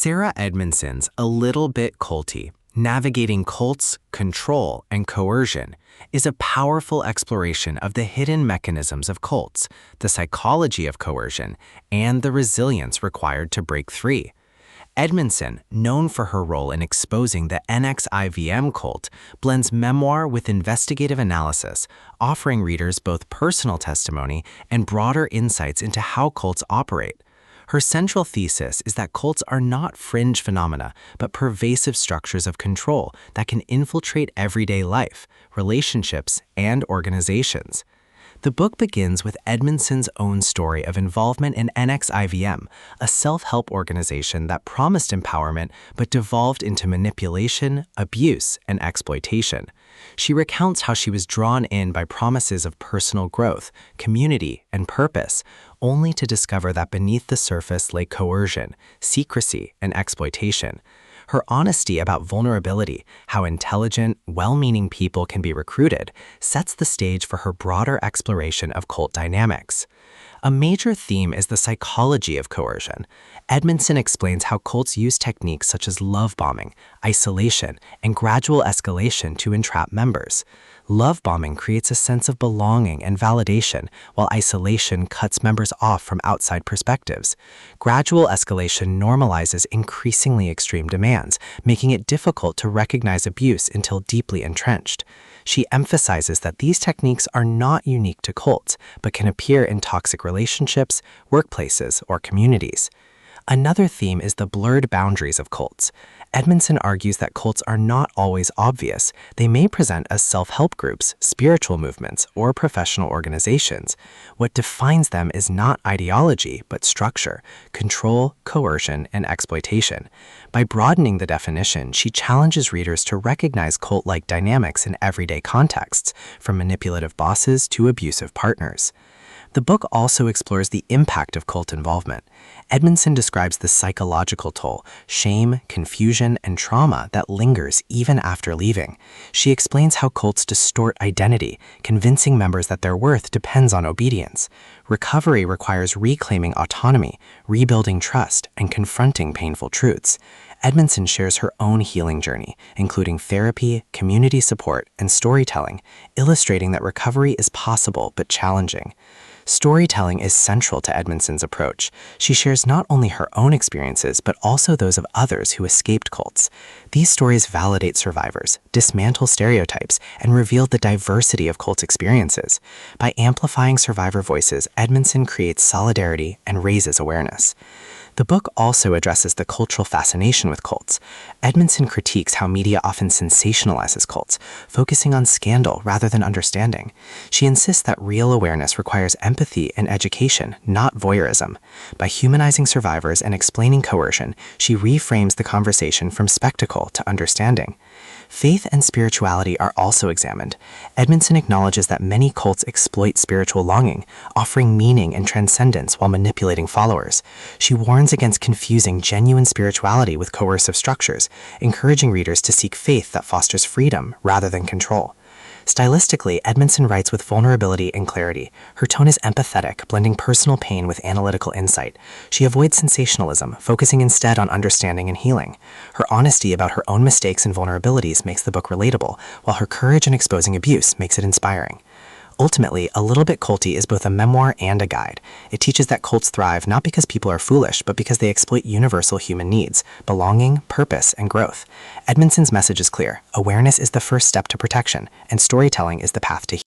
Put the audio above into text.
Sarah Edmondson's A Little Bit Culty, Navigating Cults, Control, and Coercion, is a powerful exploration of the hidden mechanisms of cults, the psychology of coercion, and the resilience required to break free. Edmondson, known for her role in exposing the NXIVM cult, blends memoir with investigative analysis, offering readers both personal testimony and broader insights into how cults operate. Her central thesis is that cults are not fringe phenomena, but pervasive structures of control that can infiltrate everyday life, relationships, and organizations. The book begins with Edmondson's own story of involvement in NXIVM, a self-help organization that promised empowerment but devolved into manipulation, abuse, and exploitation. She recounts how she was drawn in by promises of personal growth, community, and purpose, only to discover that beneath the surface lay coercion, secrecy, and exploitation. Her honesty about vulnerability, how intelligent, well-meaning people can be recruited, sets the stage for her broader exploration of cult dynamics. A major theme is the psychology of coercion. Edmondson explains how cults use techniques such as love bombing, isolation, and gradual escalation to entrap members. Love bombing creates a sense of belonging and validation, while isolation cuts members off from outside perspectives. Gradual escalation normalizes increasingly extreme demands, making it difficult to recognize abuse until deeply entrenched. She emphasizes that these techniques are not unique to cults, but can appear in toxic relationships, workplaces, or communities. Another theme is the blurred boundaries of cults. Edmondson argues that cults are not always obvious. They may present as self-help groups, spiritual movements, or professional organizations. What defines them is not ideology, but structure, control, coercion, and exploitation. By broadening the definition, she challenges readers to recognize cult-like dynamics in everyday contexts, from manipulative bosses to abusive partners. The book also explores the impact of cult involvement. Edmondson describes the psychological toll, shame, confusion, and trauma that lingers even after leaving. She explains how cults distort identity, convincing members that their worth depends on obedience. Recovery requires reclaiming autonomy, rebuilding trust, and confronting painful truths. Edmondson shares her own healing journey, including therapy, community support, and storytelling, illustrating that recovery is possible but challenging. Storytelling is central to Edmondson's approach. She shares not only her own experiences, but also those of others who escaped cults. These stories validate survivors, dismantle stereotypes, and reveal the diversity of cult experiences. By amplifying survivor voices, Edmondson creates solidarity and raises awareness. The book also addresses the cultural fascination with cults. Edmondson critiques how media often sensationalizes cults, focusing on scandal rather than understanding. She insists that real awareness requires empathy and education, not voyeurism. By humanizing survivors and explaining coercion, she reframes the conversation from spectacle to understanding. Faith and spirituality are also examined. Edmondson acknowledges that many cults exploit spiritual longing, offering meaning and transcendence while manipulating followers. She warns against confusing genuine spirituality with coercive structures, encouraging readers to seek faith that fosters freedom rather than control. Stylistically, Edmondson writes with vulnerability and clarity. Her tone is empathetic, blending personal pain with analytical insight. She avoids sensationalism, focusing instead on understanding and healing. Her honesty about her own mistakes and vulnerabilities makes the book relatable, while her courage in exposing abuse makes it inspiring. Ultimately, A Little Bit Culty is both a memoir and a guide. It teaches that cults thrive not because people are foolish, but because they exploit universal human needs, belonging, purpose, and growth. Edmondson's message is clear. Awareness is the first step to protection, and storytelling is the path to healing.